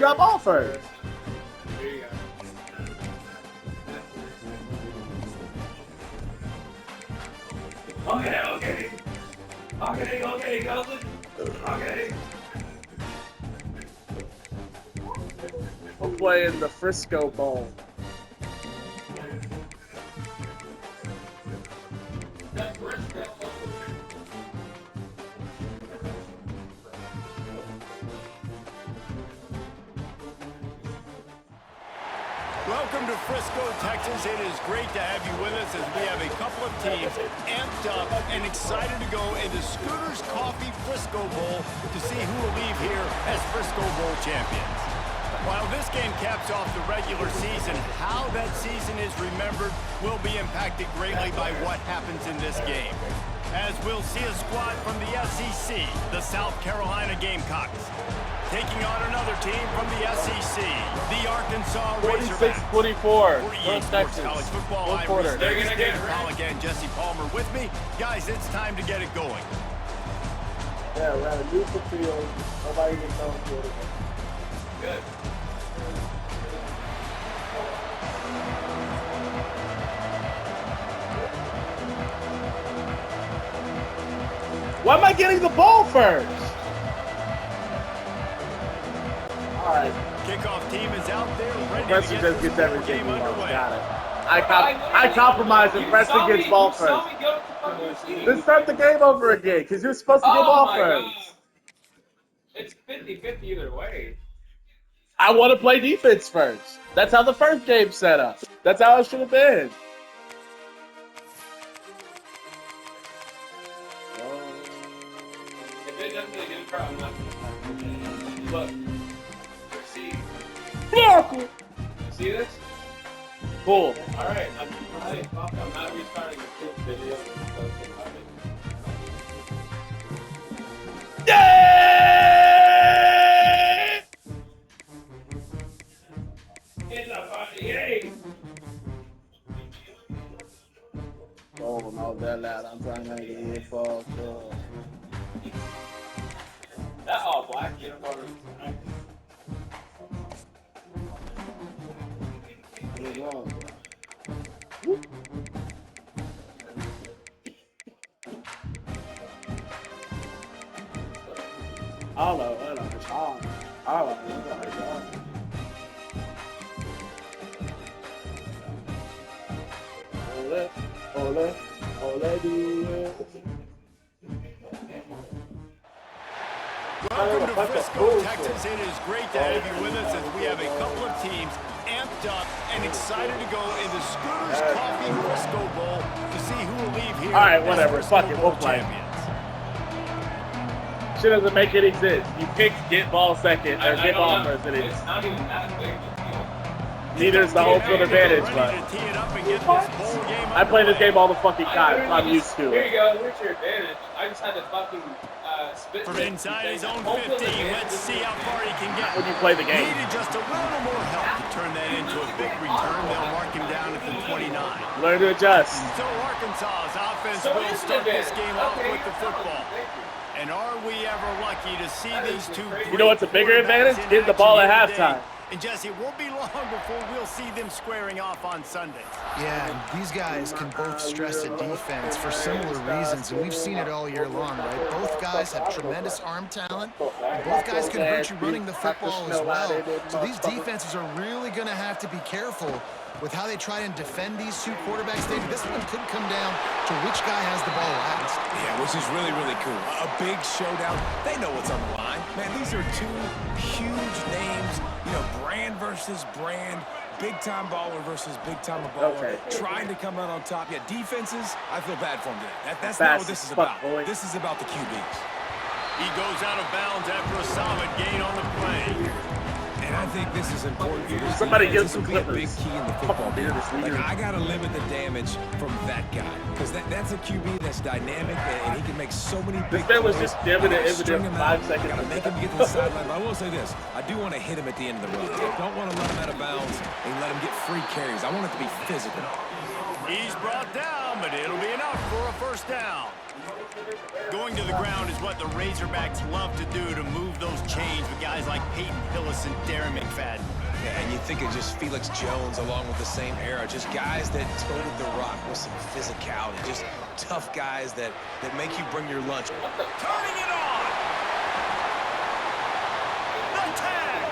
got ball first. Here you go. Okay, Golden. Okay. We're playing the Frisco Bowl. Welcome to Frisco, Texas. It is great to have you with us as we have a couple of teams amped up and excited to go into Scooter's Coffee Frisco Bowl to see who will leave here as Frisco Bowl champions. While this game caps off the regular season, how that season is remembered will be impacted greatly by what happens in this game. As we'll see a squad from the SEC, the South Carolina Gamecocks, taking on another team from the SEC, the Arkansas Razorbacks. 46-24. North Texas College Football. I'm Bruce They're gonna get it. Paul again, Jesse Palmer with me. Guys, it's time to get it going. Yeah, we're at a neutral field. Nobody can tell us what it is. Good. Why am I getting the ball first? All right. Kickoff team is out there ready Preston to get just this gets ball everything game he wants. underway. Got it. I compromise and Preston gets ball first. Let's start the game over again because you're supposed to get ball first. God. It's 50-50 either way. I want to play defense first. That's how the first game set up. That's how it should have been. If it doesn't get a crowd, I'm not. Look. See this? Cool. All right. I'm not restarting the video. Yeah! It's a fucking yay! Oh, not that loud. I'm trying to make it here for sure. That all black uniform. Welcome to Frisco, Texas. It is great to have you with us as we have a couple of teams amped up and excited to go into Scooter's Coffee Frisco Bowl to see who will leave here. All right, whatever. As Fuck it. Frisco We'll Bowl play. champions. Shit doesn't make any sense. You pick get ball second or get ball first. It is. It's not even that big. Neither is the home field advantage, Ready but to tee it up and get this bowl game I play this underway. game all the fucking time, so I'm used to Here it. you go. Here's your advantage. I just had to fucking spit. From inside his own 15, let's see how far he can get. When you play the game. Needed just a little more help to turn that into a big return. They'll mark him down at the 29. Learn to adjust. So Arkansas's offense So will it's start this advantage. game off Okay. with the football. And are we ever lucky to see these two? You know what's a bigger quarterbacks advantage? in Getting the ball action at here today? halftime. And Jesse, it won't be long before we'll see them squaring off on Sundays. Yeah, and these guys can both stress the defense for similar reasons, and we've seen it all year long, right? Both guys have tremendous arm talent, and both guys can hurt you running the football as well. So these defenses are really going to have to be careful with how they try and defend these two quarterbacks. David, this one could come down to which guy has the ball last. Yeah, which is really, really cool. A big showdown. They know what's on the line. Man, these are two huge names, you know, brand versus brand, big-time baller versus big-time baller, trying to come out on top. Yeah, defenses, I feel bad for them today. That's not what this is about. This is about the QBs. He goes out of bounds after a solid gain on the play. And I think this is important for this Somebody defense. give some This will be a big clippers. key in the football game. Like, I got to limit the damage from that guy. Because that's a QB that's dynamic, and he can make so many big This man was plays. just giving I it gotta string in him 5 out. seconds. I got to make him get to the sideline. But I will say this. I do want to hit him at the end of the run. I don't want to run him out of bounds and let him get free carries. I want it to be physical. He's brought down, but it'll be enough for a first down. Going to the ground is what the Razorbacks love to do, to move those chains with guys like Peyton Hillis and Darren McFadden. Yeah, and you think of just Felix Jones along with the same era, just guys that toted the rock with some physicality, just tough guys that make you bring your lunch. Turning it on! The tag!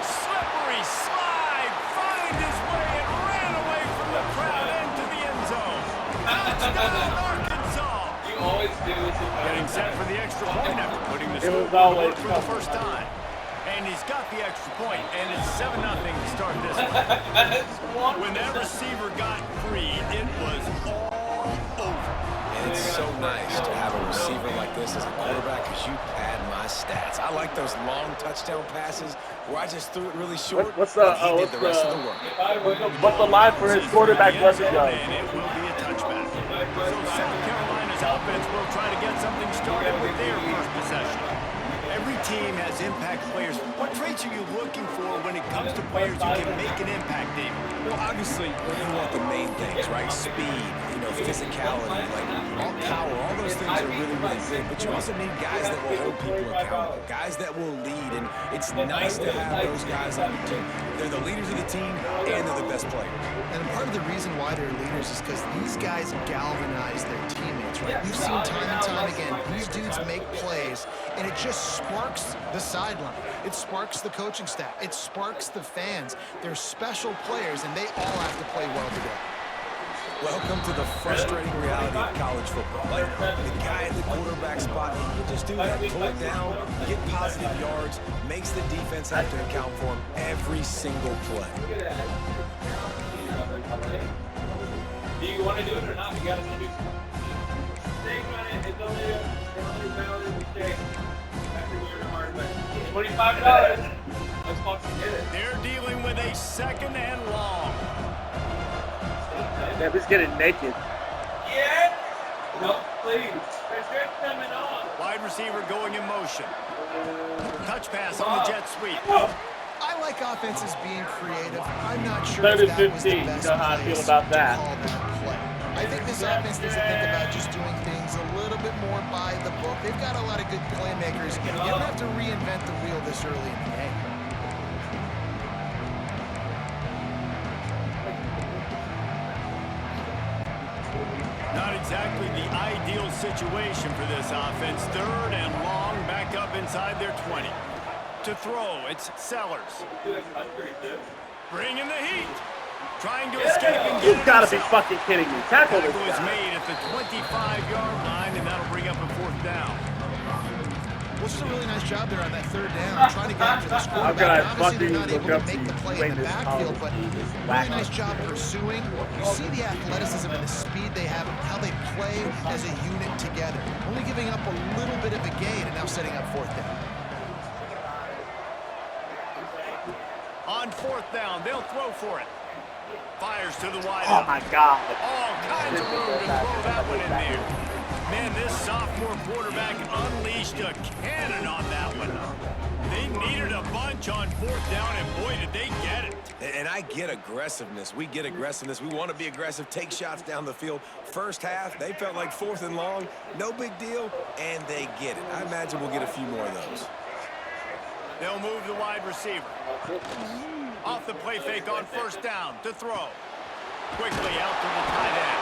Slippery slide, find his way and ran away from the crowd into the end zone. Touchdown, Arkansas! You always do this. Getting set for the extra point after putting the It was scoreboard always for the first time. And he's got the extra point, and it's 7-0 to start this one. When that receiver got free, it was all over. And it's so nice to have a receiver like this as a quarterback because you pad my stats. I like those long touchdown passes where I just threw it really short. What's and he did the rest of the work. What's the line for his quarterback rushing yards? And it will be a touchback. So South Carolina's offense will try to get something started with their first possession. Every team has impact players. What traits are you looking for when it comes to players who can make an impact, David? Well, obviously, you want the main things, right? Speed, physicality, like all power, all those things are really, really big. But you also need guys that will hold people accountable, guys that will lead. And it's nice to have those guys on your team. They're the leaders of the team, and they're the best players. And part of the reason why they're leaders is because these guys galvanize their teammates, right? We've seen time and time again, these dudes make plays, and it just sparks the sideline. It sparks the coaching staff. It sparks the fans. They're special players, and they all have to play well together. Welcome to the frustrating reality of college football. Like the guy at the quarterback spot, he can just do that, pull it down, get positive yards, makes the defense have to account for him every single play. Do you want to do it or not? You got to do it. It's only valid mistake. $25. Let's fucking get it. They're dealing with a 2nd and long. Damn, he's getting naked. Yeah. No, please. They're coming on. Wide receiver going in motion. Touch pass on the jet sweep. I like offenses being creative. I'm not sure Third if and that was the 15. You best know how I place feel about to that. call that play. I think this offense doesn't think about just doing things a little bit more by the book. They've got a lot of good playmakers. You don't have to reinvent the wheel this early in the game. Not exactly the ideal situation for this offense. 3rd and long, back up inside their 20. To throw, it's Sellers. Bringing the heat. Trying to escape and get You've got to be himself. fucking kidding me. Tackle this Tackle is guy. made at the 25-yard line, and that'll bring up a 4th down. Well, just a really nice job there on that 3rd down, trying to get after this I'm quarterback. gonna Obviously, they're fucking not able look to up make the to play you in the this backfield, but college. really nice job pursuing. You see the athleticism and the speed they have, and how they play as a unit together. Only giving up a little bit of a gain, and now setting up 4th down. On 4th down, they'll throw for it. Fires to the wide Oh out. my God. All kinds of room to throw that one in there. Man, this sophomore quarterback unleashed a cannon on that one. They needed a bunch on 4th down, and boy, did they get it. And I get aggressiveness. We get aggressiveness. We want to be aggressive, take shots down the field. First half, they felt like 4th and long. No big deal, and they get it. I imagine we'll get a few more of those. They'll move the wide receiver. Off the play fake on 1st down to throw. Quickly out to the tight end.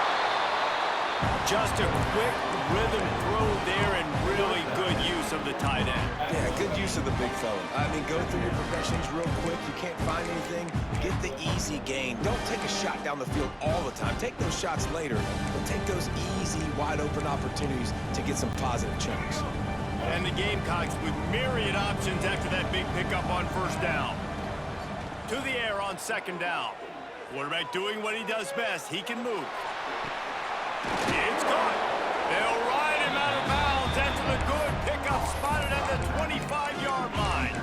Just a quick rhythm throw there and really good use of the tight end. Yeah, good use of the big fella. I mean, go through your progressions real quick. You can't find anything, get the easy gain. Don't take a shot down the field all the time. Take those shots later, but take those easy, wide-open opportunities to get some positive chunks. And the Gamecocks with myriad options after that big pickup on 1st down. To the air on 2nd down. Quarterback doing what he does best. He can move. It's caught. They'll ride him out of bounds after the good pickup spotted at the 25-yard line.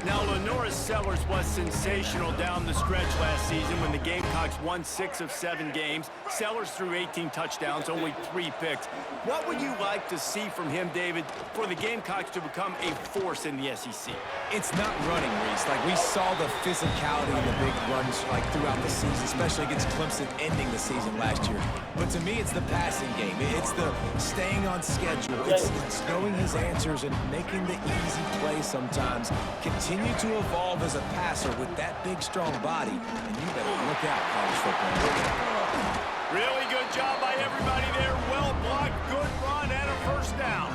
Now Norris Sellers was sensational down the stretch last season when the Gamecocks won 6 of 7 games. Sellers threw 18 touchdowns, only 3 picks. What would you like to see from him, David, for the Gamecocks to become a force in the SEC? It's not running, Reese. Like, we saw the physicality in the big runs, like, throughout the season, especially against Clemson ending the season last year. But to me, it's the passing game. It's the staying on schedule. It's knowing his answers and making the easy play sometimes. Continue to evolve as a passer with that big, strong body. And you better look out, college football. Really good job by everybody there. Well blocked, good run, and a first down.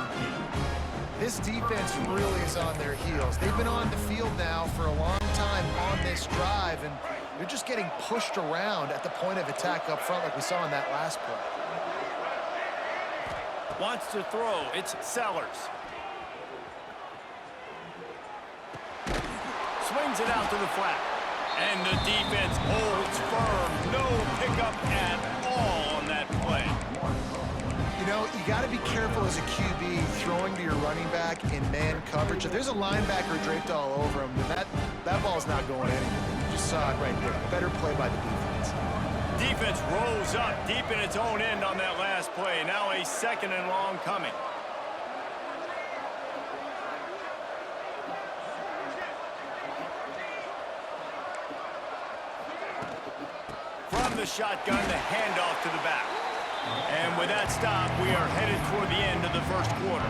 This defense really is on their heels. They've been on the field now for a long time on this drive, and they're just getting pushed around at the point of attack up front like we saw in that last play. Wants to throw. It's Sellers. Swings it out to the flat. And the defense holds firm. No pickup at all on that play. You know, you got to be careful as a QB throwing to your running back in man coverage. If there's a linebacker draped all over him, then that ball's not going anywhere. You just saw it right there. Better play by the defense. Defense rolls up deep in its own end on that last play. Now a 2nd and long coming. From the shotgun, the handoff to the back. And with that stop, we are headed toward the end of the first quarter.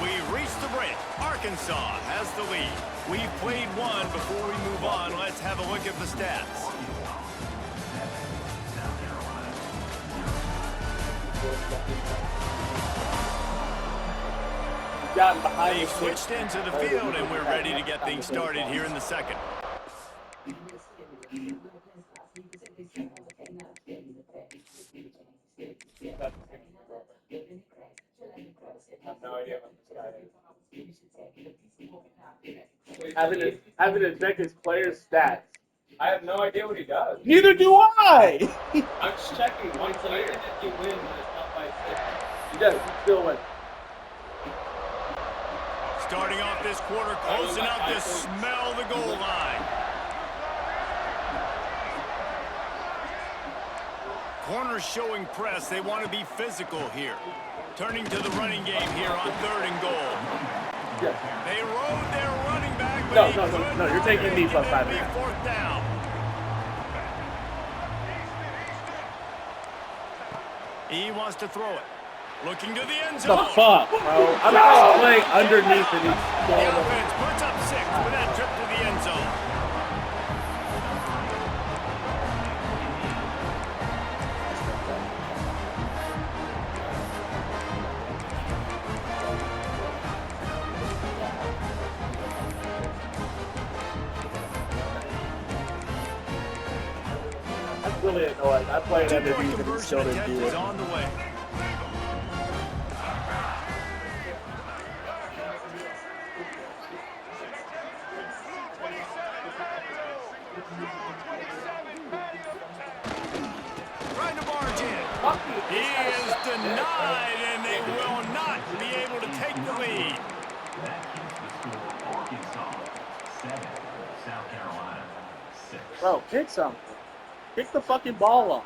We've reached the break. Arkansas has the lead. We've played one. Before we move on, let's have a look at the stats. They've switched into the field, and we're ready to get things started here in the second. Having to check his player's stats. I have no idea what he does. Neither do I. I'm just checking one player that he wins, but it's not by 6. He does. He still wins. Starting off this quarter, close enough to smell the goal line. Corners showing press. They want to be physical here. Turning to the running game here on 3rd and goal. Yeah. They rode their running back, but no, you're taking me plus 5 minutes. 4th down. He wants to throw it. Looking to the end zone. The fuck, bro? I'm just playing underneath it. The offense puts up 6 with that trip to the end zone. That's really annoying. I played underneath it and still didn't do it. On the way. Trying to barge in. He is denied, and they will not be able to take the lead. Bro, kick something. Kick the fucking ball off.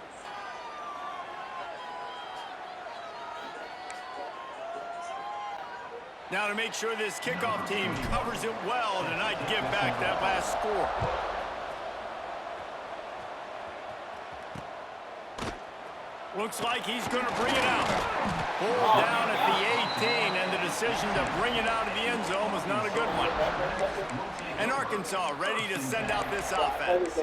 Now to make sure this kickoff team covers it well to not give back that last score. Looks like he's going to bring it out. Pulled down at the 18, and the decision to bring it out of the end zone was not a good one. And Arkansas ready to send out this offense.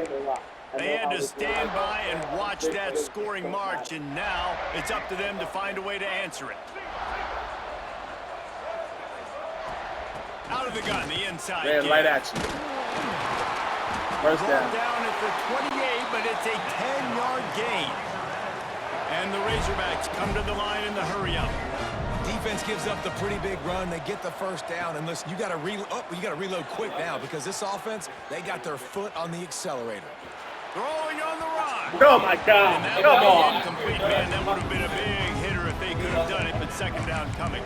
They had to stand by and watch that scoring march, and now it's up to them to find a way to answer it. Out of the gun, the inside. Man, right at you. First down. Down at the 28, but it's a 10-yard gain. And the Razorbacks come to the line in the hurry-up. Defense gives up the pretty big run. They get the first down. And listen, you got to reload quick now because this offense, they got their foot on the accelerator. Throwing on the run. Oh, my God. Come on. Incomplete, man. That would have been a big hitter if they could have done it, but 2nd down coming.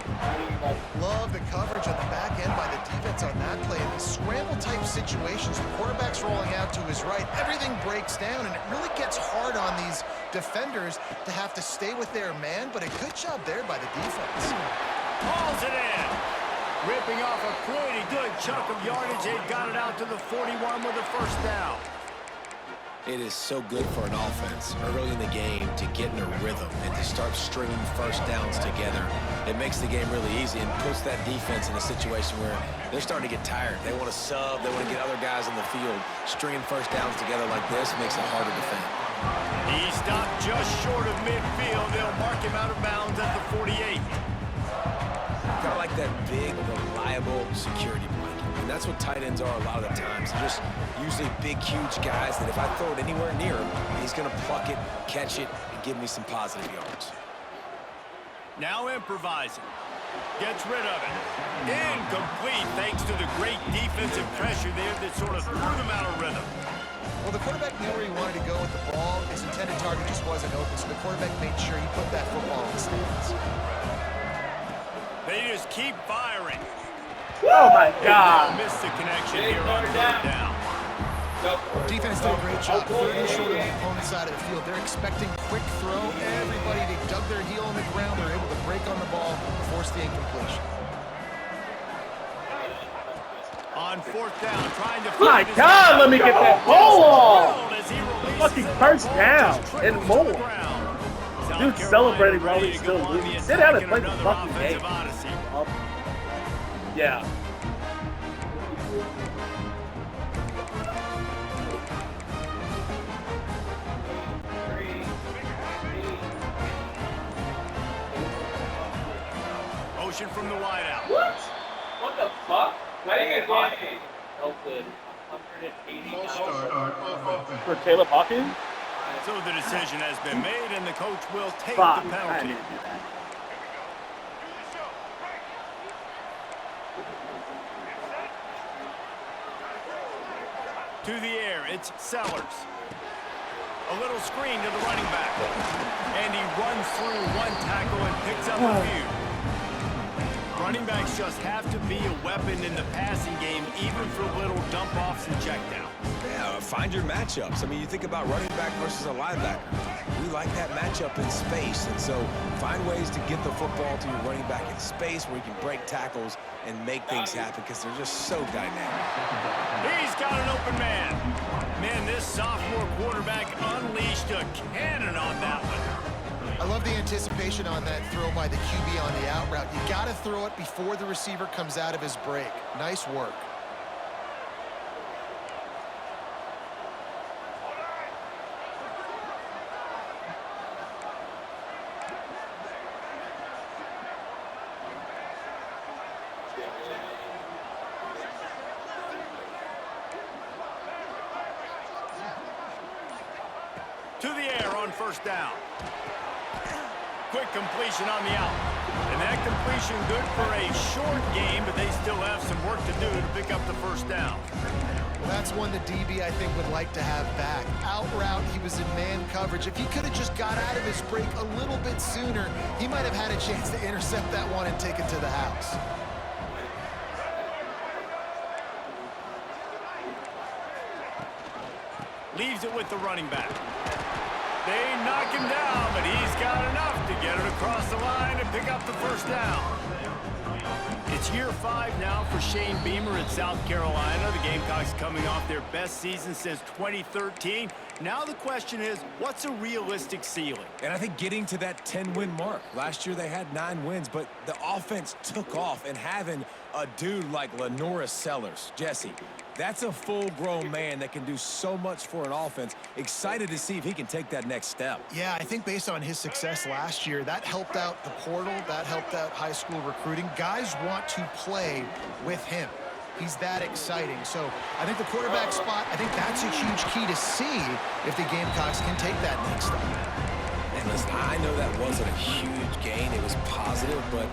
Love the coverage on the back end defense on that play. In the scramble-type situations, the quarterback's rolling out to his right. Everything breaks down, and it really gets hard on these defenders to have to stay with their man, but a good job there by the defense. Hauls it in. Ripping off a pretty good chunk of yardage. They've got it out to the 41 with a first down. It is so good for an offense early in the game to get in a rhythm and to start stringing first downs together. It makes the game really easy and puts that defense in a situation where they're starting to get tired. They want to sub. They want to get other guys on the field. Stringing first downs together like this makes it hard to defend. He stopped just short of midfield. They'll mark him out of bounds at the 48. Kind of like that big, reliable security blanket. And that's what tight ends are a lot of the times. They're just usually big, huge guys that if I throw it anywhere near him, he's going to pluck it, catch it, and give me some positive yards. Now improvising. Gets rid of it. Incomplete thanks to the great defensive pressure there that sort of threw them out of rhythm. Well, the quarterback knew where he wanted to go with the ball. His intended target just wasn't open, so the quarterback made sure he put that football in the stands. They just keep firing. Oh, my God. Missed the connection here on third down. Defense did a great job. Third and short of the opponent's side of the field. They're expecting quick throw. Everybody, they dug their heel on the ground. They're able to break on the ball, force the incompletion. On fourth down, trying to My God, let me get that ball off. Fucking first down and more. Dude celebrating while he's still losing. Sit down and play the fucking game. Yeah. Motion from the wideout. What the fuck? I didn't get hit. No good. For Caleb Hawkins? So the decision has been made, and the coach will take Fuck, the I penalty. didn't do that. To the air, it's Sellers. A little screen to the running back. And he runs through one tackle and picks up a few. Running backs just have to be a weapon in the passing game, even for little dump-offs and checkdowns. Yeah, find your matchups. I mean, you think about running back versus a linebacker. We like that matchup in space, and so find ways to get the football to your running back in space where you can break tackles and make things happen because they're just so dynamic. He's got an open man. Man, this sophomore quarterback unleashed a cannon on that one. I love the anticipation on that throw by the QB on the out route. You got to throw it before the receiver comes out of his break. Nice work. To the air on first down. Quick completion on the out. And that completion good for a short game, but they still have some work to do to pick up the first down. Well, that's one the DB, I think, would like to have back. Out route, he was in man coverage. If he could have just got out of his break a little bit sooner, he might have had a chance to intercept that one and take it to the house. Leaves it with the running back. They knock him down, but he's got enough to get it across the line and pick up the first down. It's year 5 now for Shane Beamer at South Carolina. The Gamecocks coming off their best season since 2013. Now the question is, what's a realistic ceiling? And I think getting to that 10-win mark. Last year they had 9 wins, but the offense took off, and having a dude like Lenora Sellers, Jesse, that's a full-grown man that can do so much for an offense. Excited to see if he can take that next step. Yeah, I think based on his success last year, that helped out the portal, that helped out high school recruiting. Guys want to play with him. He's that exciting. So I think the quarterback spot, I think that's a huge key to see if the Gamecocks can take that next step. And listen, I know that wasn't a huge gain. It was positive, but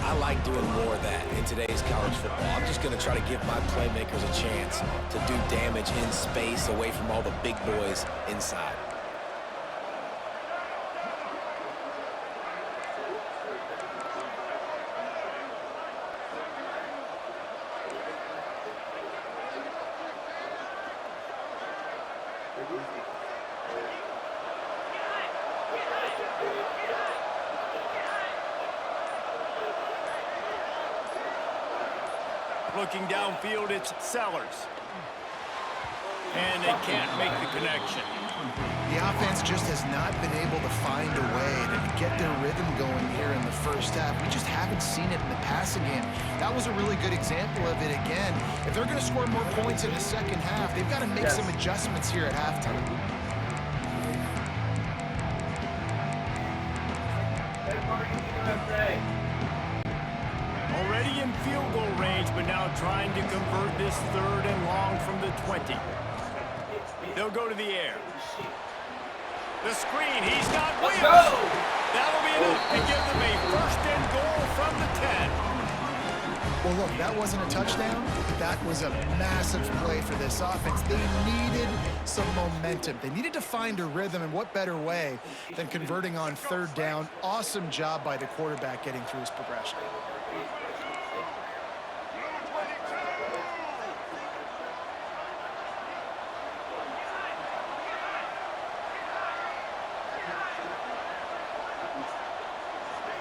I like doing more of that in today's college football. I'm just going to try to give my playmakers a chance to do damage in space away from all the big boys inside. Looking downfield, it's Sellers. And they can't make the connection. The offense just has not been able to find a way to get their rhythm going here in the first half. We just haven't seen it in the passing game. That was a really good example of it again. If they're going to score more points in the second half, they've got to make some adjustments here at halftime. Already in field goal range, but now trying to convert this 3rd and long from the 20. They'll go to the air. The screen, he's got Williams. That'll be enough to give them a 1st and goal from the 10. Well, look, that wasn't a touchdown. That was a massive play for this offense. They needed some momentum. They needed to find a rhythm, and what better way than converting on 3rd down. Awesome job by the quarterback getting through his progression.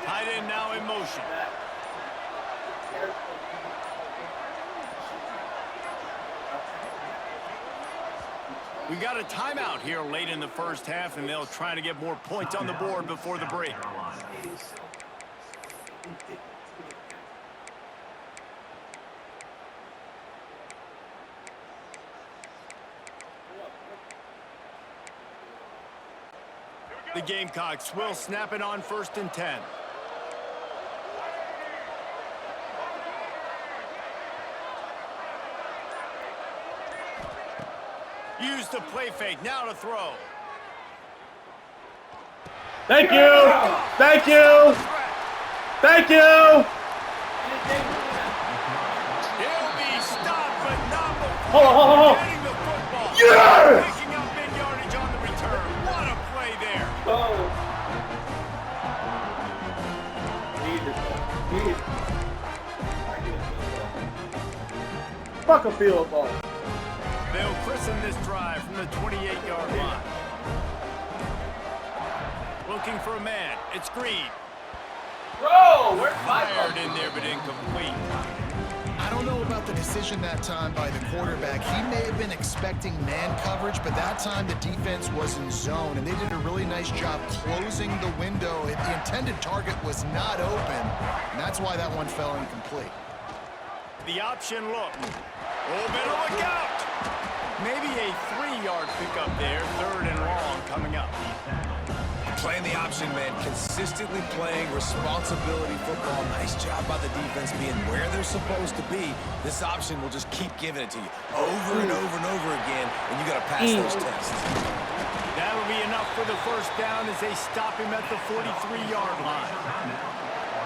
Tight end now in motion. We got a timeout here late in the first half, and they'll try to get more points on the board before the break. The Gamecocks will snap it on 1st and 10. Use the play fake, now to throw. Thank you! Thank you! Thank you! He'll be stopped, but not before Hold on. getting the football. Yes! Picking up big yardage on the return. What a play there. Fuck a field goal. They'll christen this drive from the 28-yard line. Looking for a man. It's Green. Bro, where's my Fired in there, but incomplete. I don't know about the decision that time by the quarterback. He may have been expecting man coverage, but that time the defense was in zone, and they did a really nice job closing the window. The intended target was not open, and that's why that one fell incomplete. The option look. Oh, better look out. Maybe a 3-yard pickup there. 3rd and long coming up. Playing the option, man. Consistently playing responsibility football. Nice job by the defense being where they're supposed to be. This option will just keep giving it to you over and over and over again, and you got to pass those tests. That'll be enough for the 1st down as they stop him at the 43-yard line.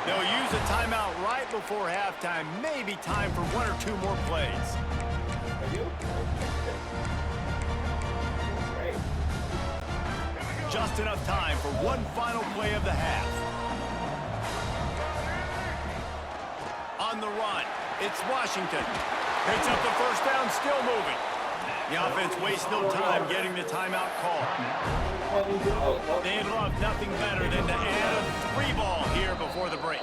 They'll use a timeout right before halftime. Maybe time for 1 or 2 more plays. Just enough time for one final play of the half. On the run, it's Washington. Picks up the 1st down, still moving. The offense wastes no time getting the timeout call. They'd love nothing better than to add a 3-ball here before the break.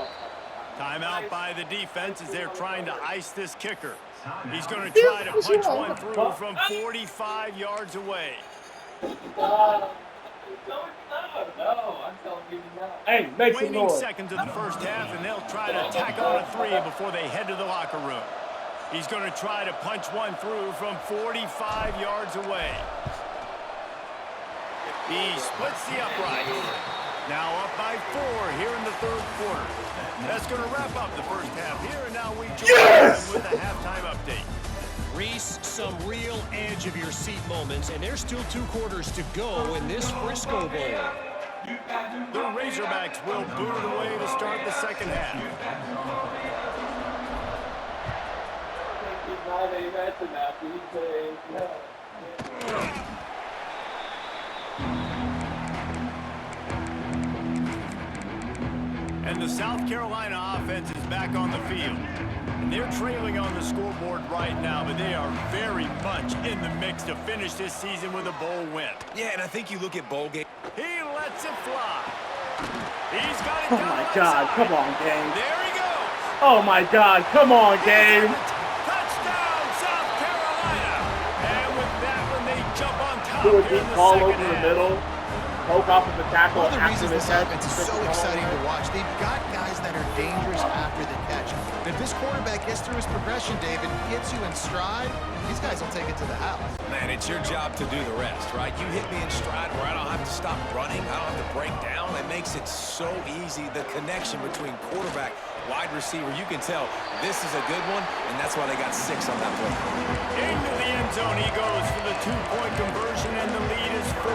Timeout by the defense as they're trying to ice this kicker. He's going to try to punch one through from 45 yards away. Hey, make some Waning noise. seconds of the first half, and they'll try to tack on a 3 before they head to the locker room. He's going to try to punch one through from 45 yards away. He splits the uprights. Now up by 4 here in the 3rd quarter. That's going to wrap up the first half here, and now we join them with a halftime update. Reese, some real edge of your seat moments, and there's still 2 quarters to go in this Frisco Bowl. The Razorbacks will boot it away to start the second half. And the South Carolina offense is back on the field. And they're trailing on the scoreboard right now, but they are very much in the mix to finish this season with a bowl win. Yeah, and I think you look at bowl game. He lets it fly. He's got it Oh down my outside. God, come on, game. There he goes. Oh my God, come on, game. do a here deep in the ball second over the half. middle, poke off of the tackle One of the after reasons the this catch. offense is so exciting to watch, they've got guys that are dangerous after the catch. And if this quarterback gets through his progression, David, gets you in stride, these guys will take it to the house. Man, it's your job to do the rest, right? You hit me in stride where I don't have to stop running. I don't have to break down. It makes it so easy. The connection between quarterback, wide receiver, you can tell this is a good one, and that's why they got 6 on that play. Into the end zone he goes for the 2-point conversion, and the lead is 4.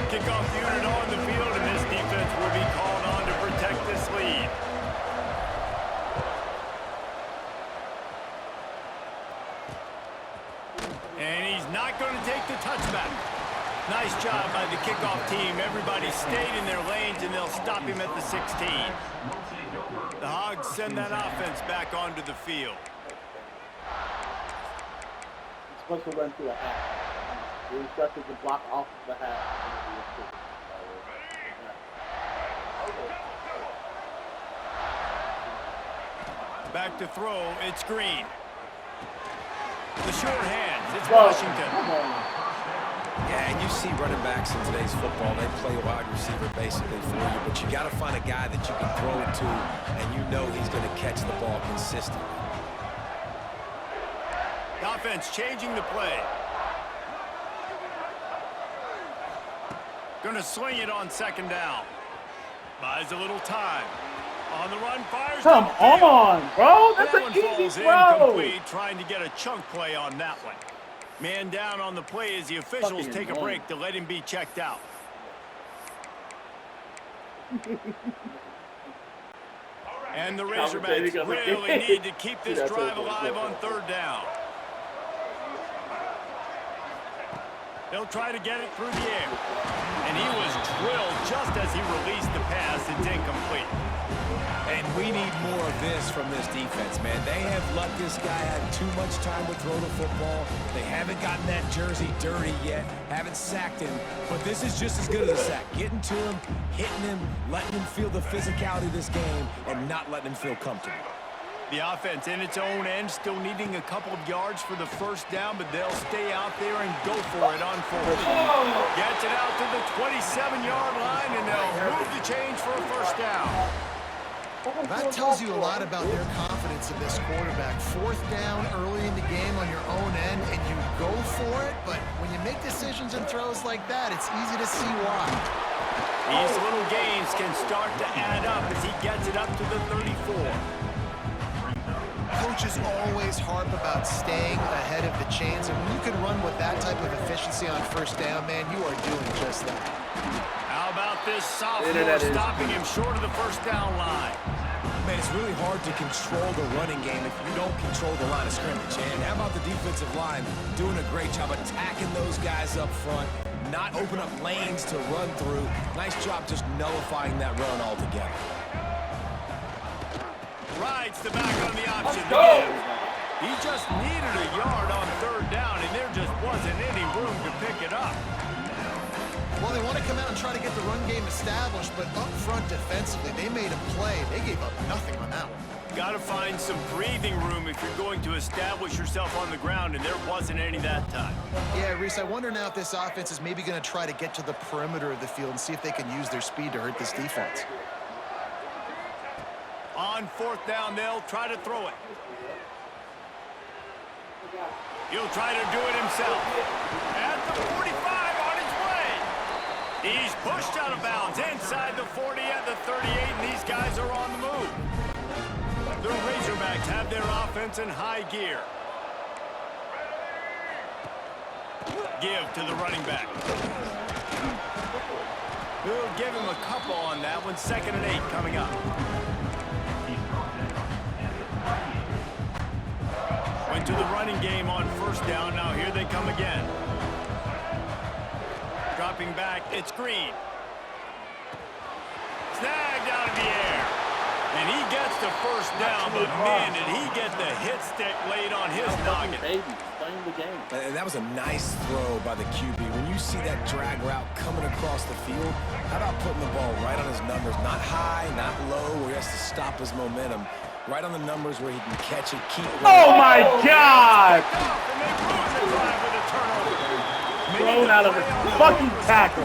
Kickoff unit on the field, and this defense will be called on to protect this lead. And he's not going to take the touchback. Nice job by the kickoff team. Everybody stayed in their lanes, and they'll stop him at the 16. The Hogs send that offense back onto the field. He's supposed to run through a half. He instructed to block off the half. Back to throw, it's Green. The short hands, it's Washington. Yeah, and you see running backs in today's football, they play wide receiver basically for you, but you got to find a guy that you can throw it to, and you know he's going to catch the ball consistently. The offense changing the play. Going to swing it on second down. Buys a little time. On the run, fires. Come on, bro. That's that an one easy falls throw. incomplete, trying to get a chunk play on that one. Man down on the play as the officials Fucking take a annoying. break to let him be checked out. And the Razorbacks really need to keep this drive alive on third down. They'll try to get it through the air. And he was drilled just as he released the pass. It's incomplete. And we need more of this from this defense, man. They have let this guy have too much time to throw the football. They haven't gotten that jersey dirty yet, haven't sacked him. But this is just as good as a sack. Getting to him, hitting him, letting him feel the physicality of this game, and not letting him feel comfortable. The offense in its own end, still needing a couple of yards for the first down, but they'll stay out there and go for it on fourth. Gets it out to the 27-yard line, and they'll move the change for a first down. That tells you a lot about their confidence in this quarterback. 4th down early in the game on your own end, and you go for it, but when you make decisions and throws like that, it's easy to see why. These little gains can start to add up as he gets it up to the 34. Coaches always harp about staying ahead of the chains, and when you can run with that type of efficiency on first down, man, you are doing just that. How about this sophomore stopping him short of the first down line? Man, it's really hard to control the running game if you don't control the line of scrimmage. And how about the defensive line doing a great job attacking those guys up front, not open up lanes to run through. Nice job just nullifying that run altogether. Rides the back on the option. He just needed a yard on third down, and there just wasn't any room to pick it up. Well, they want to come out and try to get the run game established, but up front defensively, they made a play. They gave up nothing on that one. Got to find some breathing room if you're going to establish yourself on the ground, and there wasn't any that time. Yeah, Reese, I wonder now if this offense is maybe going to try to get to the perimeter of the field and see if they can use their speed to hurt this defense. On fourth down, they'll try to throw it. He'll try to do it himself. At the 45 on his way. He's pushed out of bounds inside the 40 at the 38, and these guys are on the move. The Razorbacks have their offense in high gear. Give to the running back. We'll give him a couple on that one. 2nd and 8 coming up. Went to the running game on first down. Now here they come again. Dropping back, it's Green. Snagged out of the air. And he gets the first down, but man, did he get the hit stick laid on his noggin. playing the game. And that was a nice throw by the QB. When you see that drag route coming across the field, how about putting the ball right on his numbers? Not high, not low, where he has to stop his momentum. Right on the numbers where he can catch it, keep it. Oh, my God! Thrown out of a fucking tackle.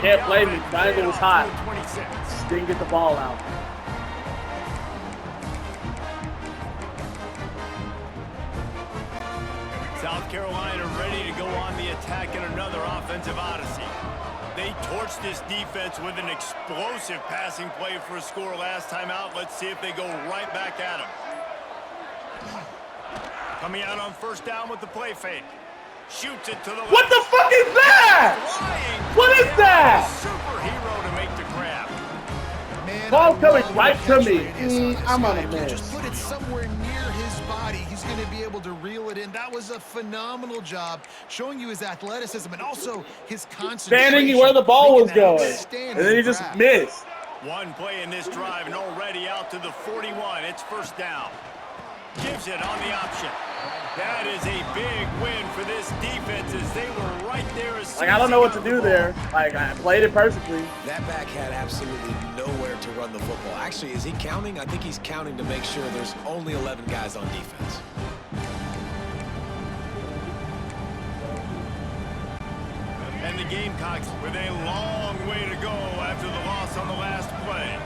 Can't blame me. Triangle was hot. Just didn't get the ball out. South Carolina ready to go on the attack in another offensive odyssey. They torched this defense with an explosive passing play for a score last time out. Let's see if they go right back at them. Coming out on first down with the play fake. Shoots it to the left. What the fuck is that? Flying. What is that? Superhero to make the grab. Man, Ball coming right to me. I'm on a If you miss. just put it somewhere near his body, he's going to be able to reel it in. That was a phenomenal job, showing you his athleticism and also his concentration. Standing where the ball was Making an going. outstanding And then he just grab. missed. One play in this drive and already out to the 41. It's first down. Gives it on the option. That is a big win for this defense as they were right there. Like, I don't know what to do there. Like, I played it perfectly. That back had absolutely nowhere to run the football. Actually, is he counting? I think he's counting to make sure there's only 11 guys on defense. And the Gamecocks with a long way to go after the loss on the last play.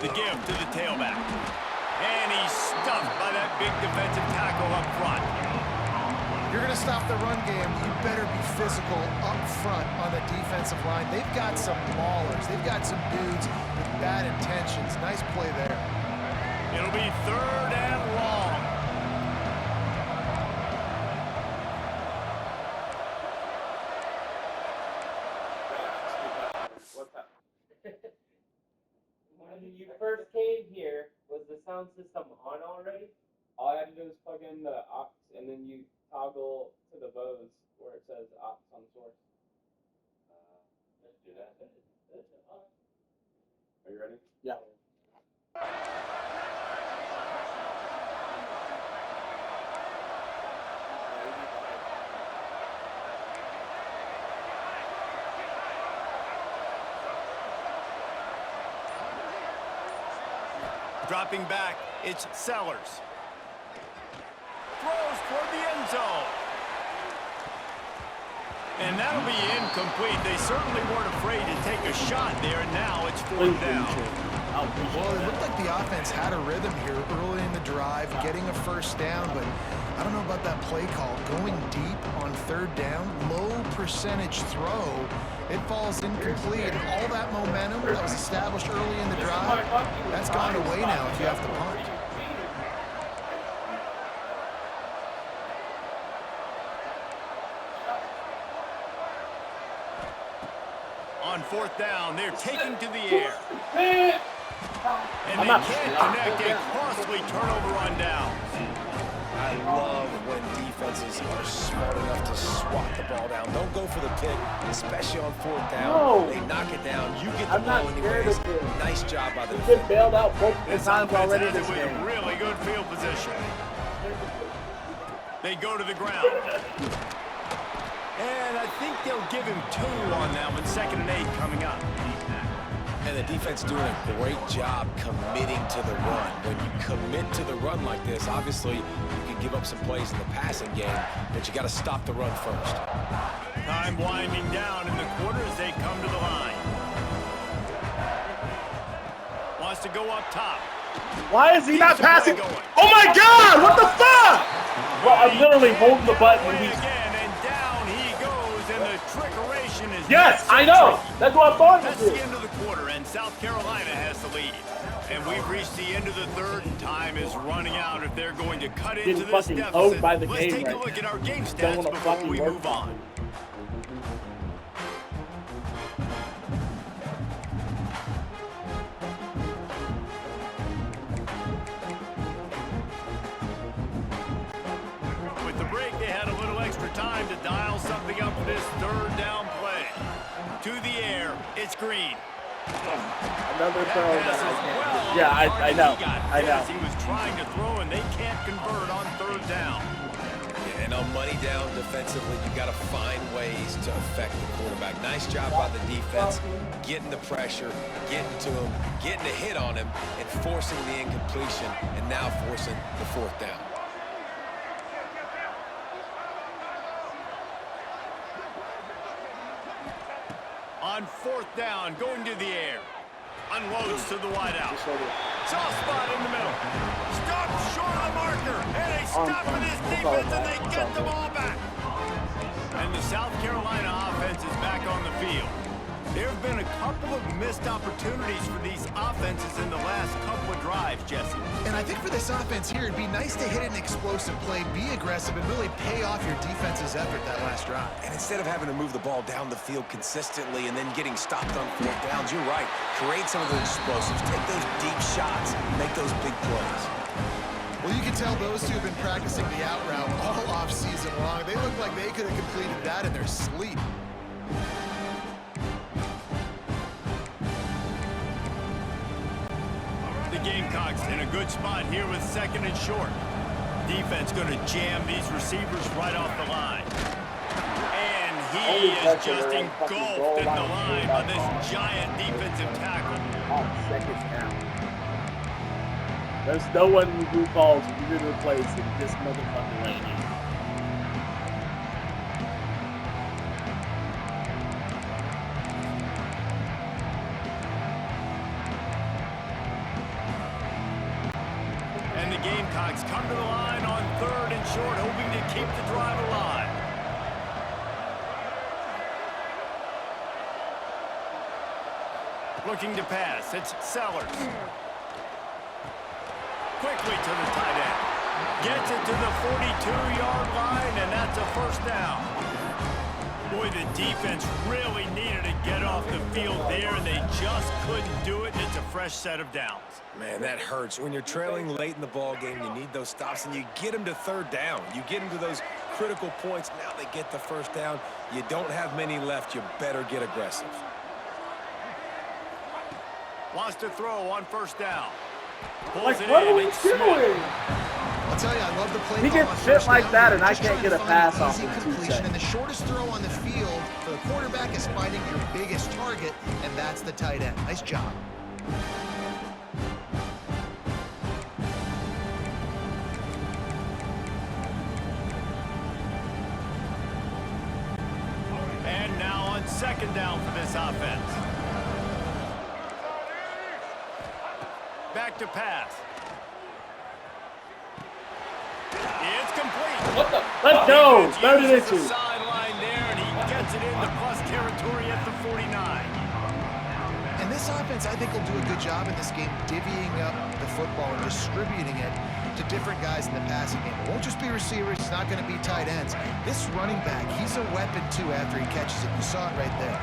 The give to the tailback. And he's stuffed by that big defensive tackle up front. If you're going to stop the run game, you better be physical up front on the defensive line. They've got some maulers. They've got some dudes with bad intentions. Nice play there. It'll be third and long. When you first came here, was the sound system on already? All I had to do was plug in the aux, and then you toggle to the Bose where it says aux on source. Let's do that. Are you ready? Yeah. Dropping back, it's Sellers. Throws toward the end zone. And that'll be incomplete. They certainly weren't afraid to take a shot there, and now it's fourth down. Well, it looked like the offense had a rhythm here early in the drive, getting a first down, but I don't know about that play call. Going deep on third down, low percentage throw, it falls incomplete. And all that momentum that was established early in the drive, that's gone away now if you have to punt. On fourth down, they're taking to the air. And they can't connect a costly turnover on downs. I love when defenses are smart enough to swat the ball down. Don't go for the pick, especially on fourth down. No. They knock it down. You get the I'm ball not scared anyways. of it. Nice job by the He's been bailed out multiple This times offense already has it this with game. really good field position. They go to the ground. And I think they'll give him 2 on that one. 2nd and 8 coming up. And the defense doing a great job committing to the run. When you commit to the run like this, obviously you can give up some plays in the passing game, but you got to stop the run first. Time winding down in the quarter as they come to the line. Wants to go up top. Why is he not Keeps the play passing? going. Oh my God! What the fuck? Well, I'm literally holding the button and Play he's... again, and down he goes, and the trickeration is Yes, not I know. tricky. That's what I thought That's it the was. end of the quarter, and South Carolina has the lead. And we've reached the end of the third, and time is running out if they're going to cut into Getting this fucking deficit. owned by the Let's game take a right look at now. our game Don't stats wanna before fucking we work move on on. it. With the break, they had a little extra time to dial something up for this third down play. To the air. screen. Another throw that I can't. Yeah, I know. I know. He was trying to throw, and they can't convert on third down. Yeah, and on money down defensively, you got to find ways to affect the quarterback. Nice job by the defense, getting the pressure, getting to him, getting a hit on him, and forcing the incompletion, and now forcing the fourth down. On fourth down, going to the air. Unloads to the wideout. Soft spot in the middle. Stop short of the marker. And they stop with this defense, and they get the ball back. And the South Carolina offense is back on the field. There have been a couple of missed opportunities for these offenses in the last couple of drives, Jesse. And I think for this offense here, it'd be nice to hit an explosive play, be aggressive, and really pay off your defense's effort that last drive. And instead of having to move the ball down the field consistently and then getting stopped on fourth downs, you're right. Create some of those explosives, take those deep shots, make those big plays. Well, you can tell those two have been practicing the out route all off season long. They look like they could have completed that in their sleep. The Gamecocks in a good spot here with second and short. Defense going to jam these receivers right off the line. And he is just engulfed in the line by this giant defensive tackle. On second down. There's no one who calls weirder plays than this motherfucker right here. And the Gamecocks come to the line on third and short, hoping to keep the drive alive. Looking to pass, it's Sellers. Quickly to the tight end. Gets it to the 42-yard line, and that's a first down. Boy, the defense really needed to get off the field there, and they just couldn't do it, and it's a fresh set of downs. Man, that hurts. When you're trailing late in the ball game, you need those stops, and you get them to third down. You get them to those critical points. Now they get the first down. You don't have many left. You better get aggressive. Wants to throw on first down. Pulls Like, it what in. are we It's doing? I'll tell you, I love the play. He call gets on shit first like down. that, and You're I just can't trying get to a find pass an off easy in 2 completion, seconds. and the shortest throw on the field for the quarterback is finding your biggest target, and that's the tight end. Nice job. And now on second down for this offense. Back to pass. It's complete. What the? Let's go! Defense uses the 32. sideline there, and he gets it into plus territory at the 49. And this offense, I think, will do a good job in this game divvying up the football and distributing it to different guys in the passing game. It won't just be receivers. It's not going to be tight ends. This running back, he's a weapon, too, after he catches it. You saw it right there.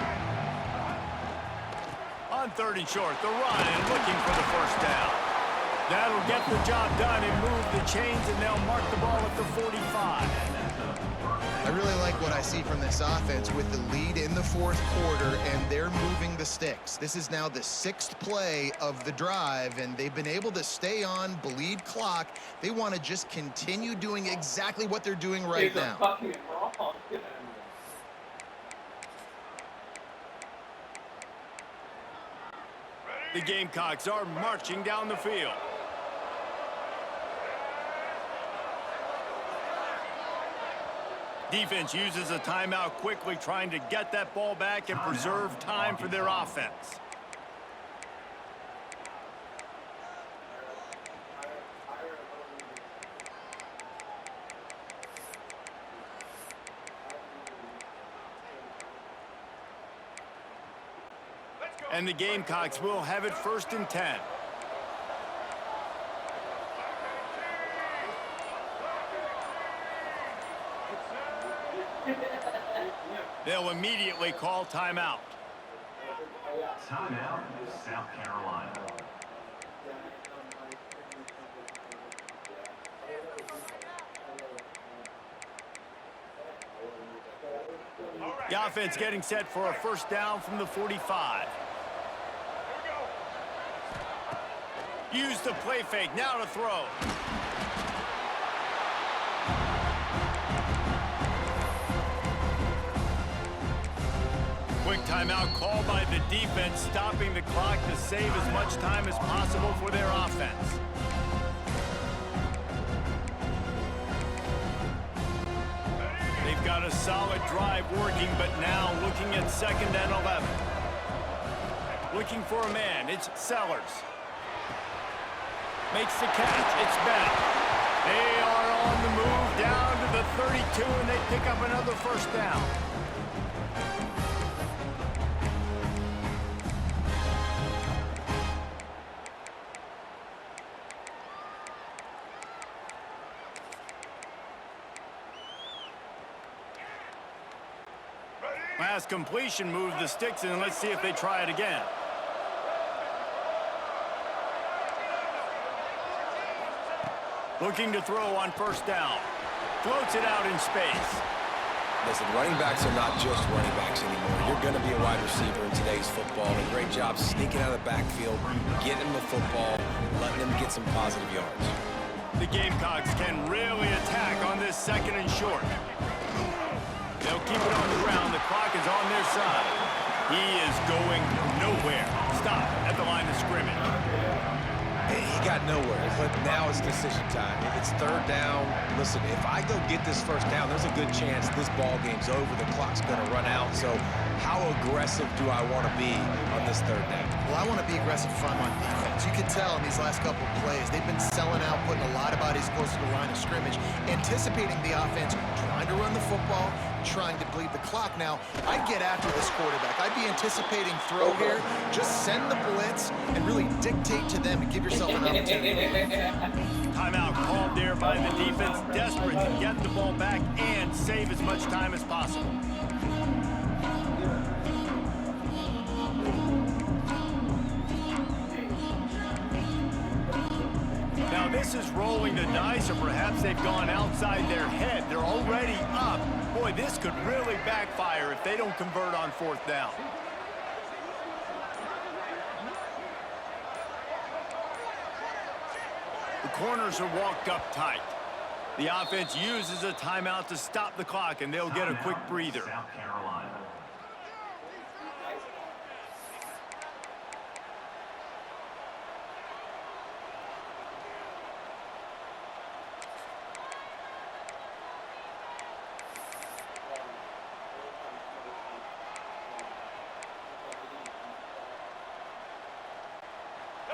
On third and short, the run and looking for the first down. That'll get the job done and move the chains, and they'll mark the ball at the 45. I really like what I see from this offense with the lead in the fourth quarter, and they're moving the sticks. This is now the 6th play of the drive, and they've been able to stay on, bleed clock. They want to just continue doing exactly what they're doing right now. Fucking wrong. The Gamecocks are marching down the field. Defense uses a timeout quickly, trying to get that ball back and preserve time for their offense. And the Gamecocks will have it 1st and 10. They'll immediately call timeout. Timeout, South Carolina. The offense getting set for a first down from the 45. Use the play fake. Now to throw. Quick timeout called by the defense, stopping the clock to save as much time as possible for their offense. They've got a solid drive working, but now looking at 2nd and 11. Looking for a man. It's Sellers. Makes the catch. It's Bennett. They are on the move down to the 32, and they pick up another first down. Pass completion, move the sticks, and let's see if they try it again. Looking to throw on 1st down. Floats it out in space. Listen, running backs are not just running backs anymore. You're going to be a wide receiver in today's football. And a great job sneaking out of the backfield, getting them the football, letting them get some positive yards. The Gamecocks can really attack on this 2nd and short. They'll keep it on the ground. The clock is on their side. He is going nowhere. Stop at the line of scrimmage. He got nowhere, but now it's decision time. It's 3rd down. Listen, if I go get this 1st down, there's a good chance this ball game's over. The clock's going to run out. So how aggressive do I want to be on this 3rd down? Well, I want to be aggressive if I'm on defense. You can tell in these last couple of plays, they've been selling out, putting a lot of bodies close to the line of scrimmage, anticipating the offense, trying to run the football, trying to bleed the clock. Now, I'd get after this quarterback. I'd be anticipating throw here. Just send the blitz and really dictate to them and give yourself an opportunity. Timeout called there by the defense, desperate to get the ball back and save as much time as possible. Now this is rolling the dice, or perhaps they've gone outside their head. They're already up. Boy, this could really backfire if they don't convert on 4th down. The corners are walked up tight. The offense uses a timeout to stop the clock, and they'll get a quick breather. South Carolina.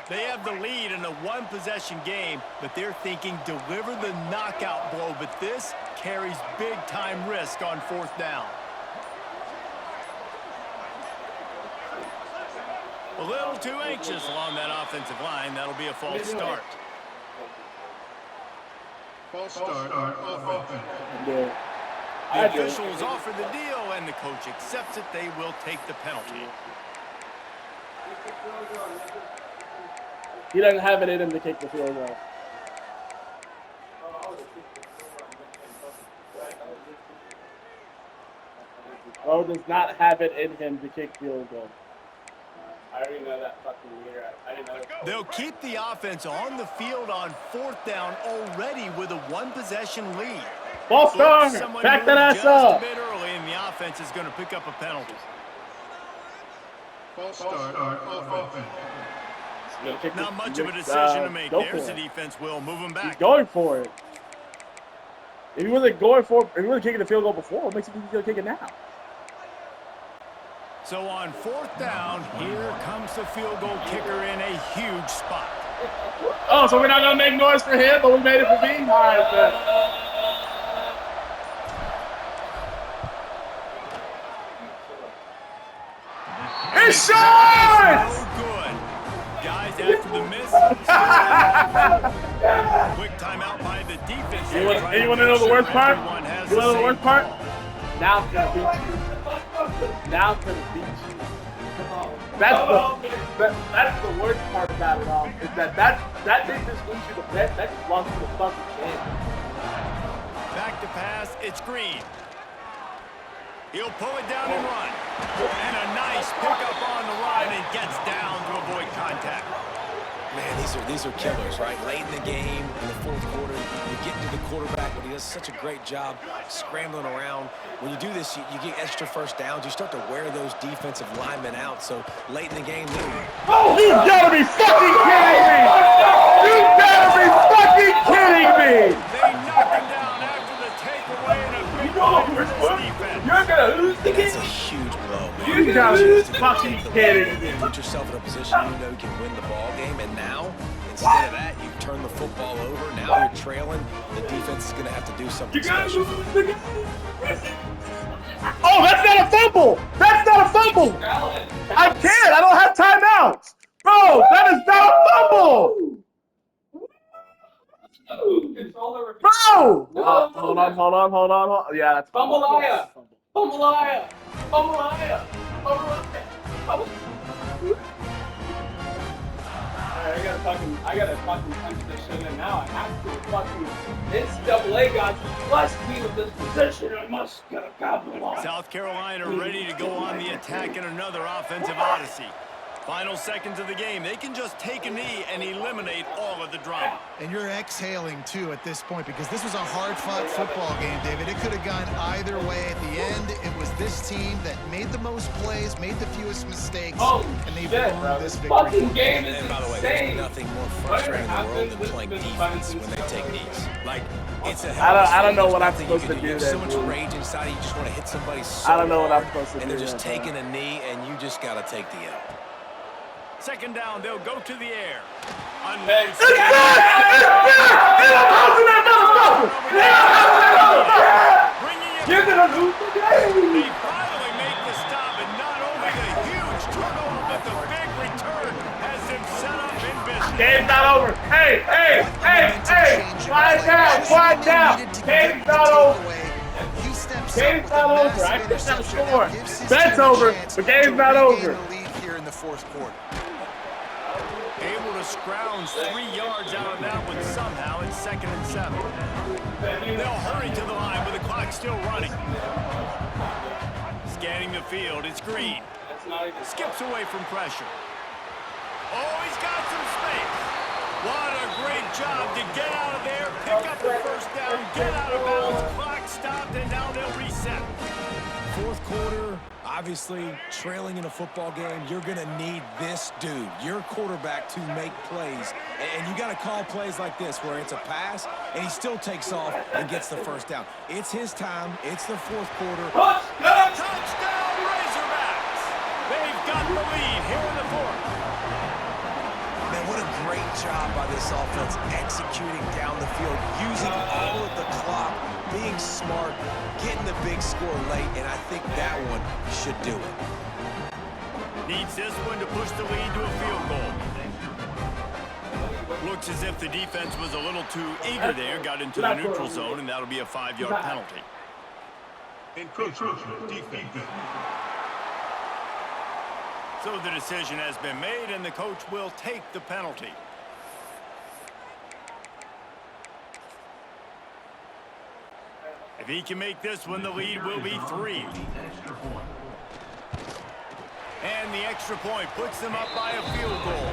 They have the lead in a 1-possession game, but they're thinking deliver the knockout blow, but this carries big-time risk on 4th down. A little too anxious along that offensive line. That'll be a false start. False start on offense. The officials offer the deal, and the coach accepts it. They will take the penalty. He doesn't have it in him to kick the field goal. Bo does not have it in him to kick field goal. I already know that fucking year. I didn't know. They'll keep the offense on the field on 4th down already with a 1-possession lead. Ball star! Back that ass up! Just a bit early, and the offense is going to pick up a penalty. False start on offense. Not much of a decision to make. There's the defense will move him back. He's going for it. If he wasn't going for it, if he wasn't kicking the field goal before, what makes you think he's going to kick it now? So on 4th down, here comes the field goal kicker in a huge spot. Oh, so we're not going to make noise for him, but we made it for me? All right, then. It's short! So good. Guys, after the miss, quick timeout by the defense. You want to know the worst part? You want to know the worst part? Now I'm going to beat you. Now I'm going to beat you. That's the worst part about it all. Is that didn't just lose you the bet. That just lost you the fucking game. Back to pass. It's Green. He'll pull it down and run. And a nice pickup on the line and gets down to avoid contact. Man, these are killers, right? Late in the game, in the fourth quarter, you're getting to the quarterback, but he does such a great job scrambling around. When you do this, you get extra first downs. You start to wear those defensive linemen out. So late in the game, oh, you gotta be fucking kidding me! You gotta be fucking kidding me! They knock him down after the takeaway and a big play for this defense. You're gonna lose the that's a game. huge blow, man. You gotta be fucking kidding me! Put yourself in a position you know you can win the ball game, and now, instead of that, you turn the football over. Now you're trailing. The defense is going to have to do something special. Oh, that's not a fumble! That's not a fumble! I can't! I don't have timeouts! Bro, that is not a fumble! Bro! Hold on. Yeah, that's Fumble-aya! Fumble-aya! I gotta fucking punch this shit in now. I have to fucking NCAA guys blessed me with this position. I must get a capitalize. South Carolina ready to go on the attack in another offensive odyssey. Final seconds of the game. They can just take a knee and eliminate all of the drama. And you're exhaling, too, at this point, because this was a hard-fought football game, David. It could have gone either way. At the end, it was this team that made the most plays, made the fewest mistakes, and they've earned this victory. Fucking game is And by the way, insane. there's nothing more frustrating in the world than playing defense when they take knees. Like, it's a I don't know what I'm nothing you supposed to can do You have there, so much dude. rage inside you just want to hit somebody so I don't know what I'm hard, supposed to and do they're just there, taking a knee, and you just got to take the L. Second down, they'll go to the air. It's back! You're gonna lose the game! They finally make the stop, and not only the huge turnover, but the big return has them set up in business. Game's not over. Hey! Quiet down! Game's not over. Game's not over. I just have a score. Bet's over, but game's not over. Here in the fourth quarter. Able to scrounge 3 yards out of that one somehow. It's 2nd and 7. They'll hurry to the line with the clock still running. Scanning the field, it's Green. Skips away from pressure. Oh, he's got some space. What a great job to get out of there, pick up the first down, get out of bounds, clock stopped, and now they'll reset. Fourth quarter, obviously trailing in a football game, you're going to need this dude, your quarterback, to make plays. And you got to call plays like this where it's a pass and he still takes off and gets the first down. It's his time. It's the fourth quarter. Touchdown, Razorbacks! They've got the lead here in the fourth. Man, what a great job by this offense executing down the field, using all of the clock, being smart, getting the big score late, and I think that one should do it. Needs this one to push the lead to a field goal. Looks as if the defense was a little too eager there, got into the neutral zone, and that'll be a 5-yard penalty. Encroachment defense. So the decision has been made, and the coach will take the penalty. If he can make this one, the lead will be 3. And the extra point puts them up by a field goal.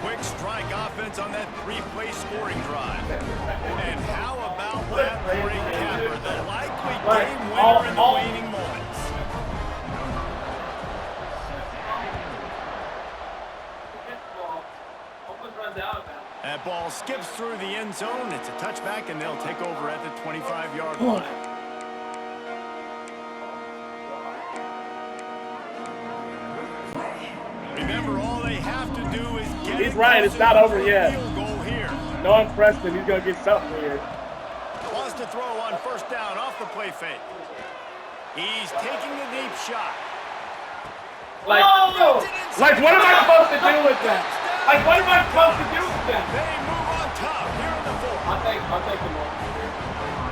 Quick strike offense on that 3-play scoring drive. And how about that for a capper, the likely game winner in the waning moments. That ball skips through the end zone. It's a touchback, and they'll take over at the 25-yard line. Remember, all they have to do is get He's right, it's not over yet. Field goal here. No one pressed him, he's gonna get something here. Wants to throw on first down off the play fake. He's taking the deep shot. Like what am I supposed to do with that? Like, what am I supposed to do with that? They move on top here in the fourth. I'll take them all.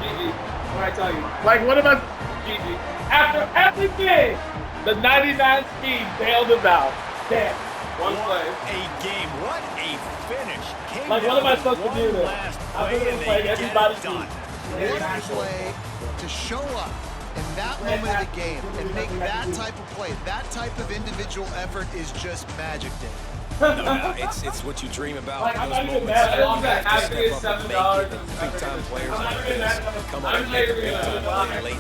GG. What I tell you? Like, what am I? GG. After everything, the 99 speed bailed him out. Damn. One play. A game. What a finish. Came Like, what am I down to supposed to one do then? last I'm play, gonna and play they get everybody it done. One play to show up in that moment of the game and make that type of play, that type of individual effort is just magic, Dave. No doubt. It's what you dream about. Like, I'm Those not even moments mad. you I'm have to happy step it's up and make $7. it. Big-time players I'm not like even this mad. come I'm up and make a not even big-time mad. play late in